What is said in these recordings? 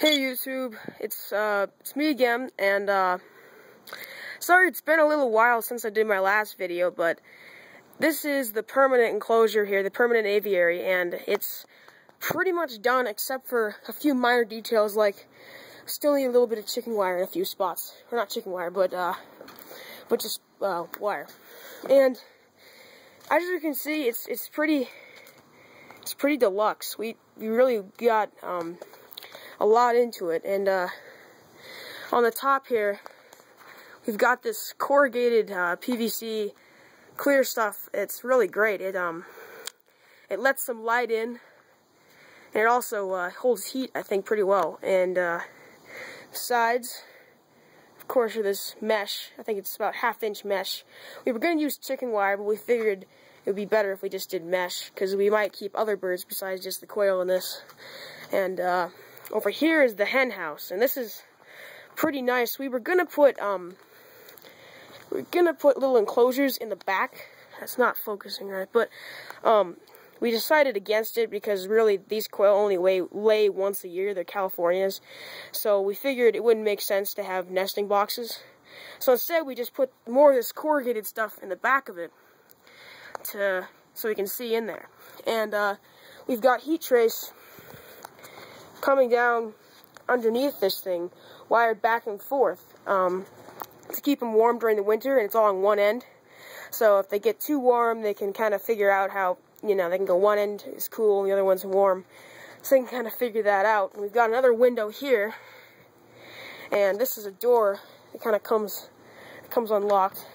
Hey YouTube, it's me again, and sorry it's been a little while since I did my last video, but this is the permanent enclosure here, the permanent aviary, and it's pretty much done except for a few minor details, like still need a little bit of chicken wire in a few spots, or not chicken wire, but just wire. And as you can see, it's pretty deluxe. We really got a lot into it, and on the top here we've got this corrugated PVC clear stuff. It's really great. It lets some light in, and it also holds heat, I think, pretty well. And sides, of course, are this mesh. I think it's about 1/2-inch mesh. We were going to use chicken wire, but we figured it would be better if we just did mesh, because we might keep other birds besides just the quail in this. And over here is the hen house, and this is pretty nice. We were gonna put little enclosures in the back. That's not focusing right, but we decided against it because really these quail only lay once a year. They're Californias, so we figured it wouldn't make sense to have nesting boxes. So instead, we just put more of this corrugated stuff in the back of it, so we can see in there. And we've got heat trace coming down underneath this thing, wired back and forth to keep them warm during the winter, and it's all on one end. So if they get too warm, they can kind of figure out how, they can go one end is cool and the other one's warm. So they can kind of figure that out. And we've got another window here, and this is a door. It kind of comes unlocked,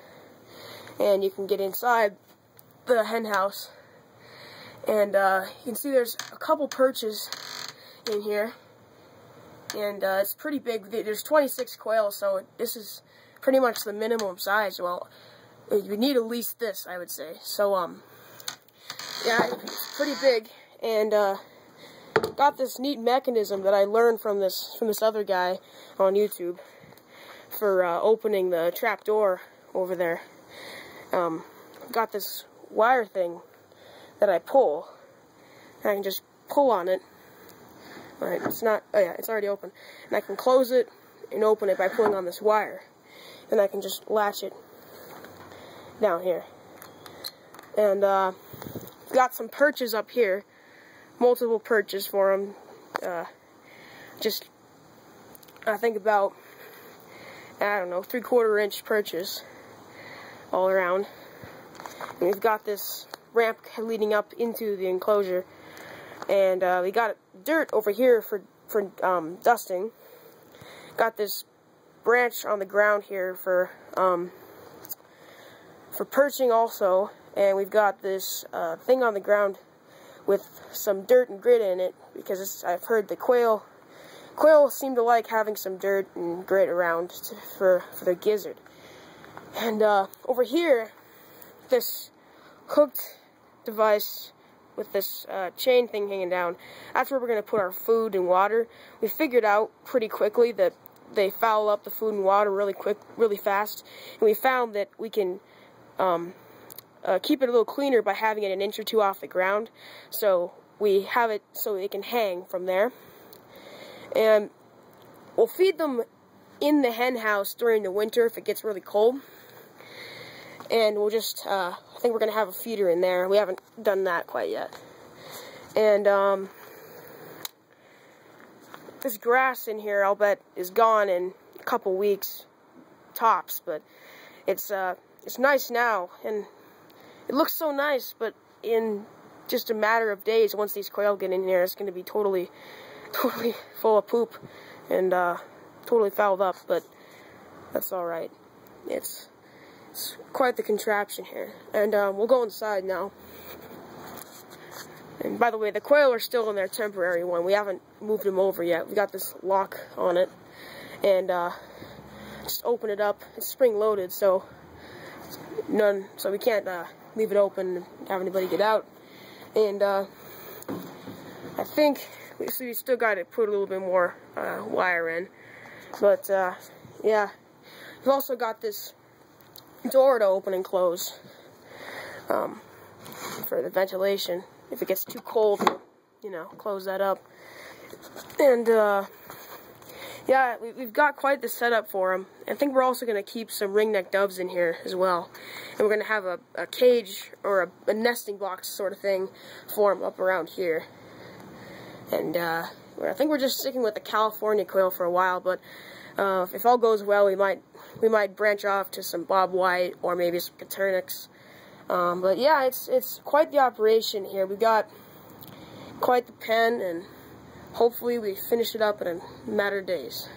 and you can get inside the hen house. And you can see there's a couple perches in here, and it's pretty big. There's 26 quail, so this is pretty much the minimum size. Well, you need at least this, I would say. So yeah, it's pretty big. And got this neat mechanism that I learned from this other guy on YouTube for opening the trap door over there. Got this wire thing that I pull. I can just pull on it. Alright, it's not, oh yeah, it's already open. And I can close it and open it by pulling on this wire. And I can just latch it down here. And got some perches up here. Multiple perches for them. I think about, I don't know, 3/4 inch perches all around. And we've got this ramp leading up into the enclosure. And we got dirt over here for dusting. Got this branch on the ground here for perching also, and we've got this thing on the ground with some dirt and grit in it, because I've heard the quail seem to like having some dirt and grit around for their gizzard. And over here, this hooked device with this chain thing hanging down, that's where we're going to put our food and water. We figured out pretty quickly that they foul up the food and water really fast, and we found that we can keep it a little cleaner by having it an inch or two off the ground. So we have it so it can hang from there, and we'll feed them in the hen house during the winter if it gets really cold. And we'll just, I think we're going to have a feeder in there. We haven't done that quite yet. And this grass in here, I'll bet, is gone in a couple weeks, tops. But it's nice now, and it looks so nice. But in just a matter of days, once these quail get in here, it's going to be totally full of poop and totally fouled up. But that's all right. It's quite the contraption here. And we'll go inside now. And by the way, the quail are still in their temporary one. We haven't moved them over yet. We got this lock on it. And just open it up. It's spring-loaded, so we can't leave it open and have anybody get out. And I think we still got to put a little bit more wire in. But yeah, we've also got this door to open and close for the ventilation. If it gets too cold, close that up. And Yeah, we've got quite the setup for them. I think we're also going to keep some ringneck doves in here as well. And we're going to have a cage or a nesting box sort of thing for them up around here. And I think we're just sticking with the California quail for a while, but if all goes well, we might branch off to some bob white or maybe some Caturnix. But yeah, it's quite the operation here. We got quite the pen, and hopefully we finish it up in a matter of days.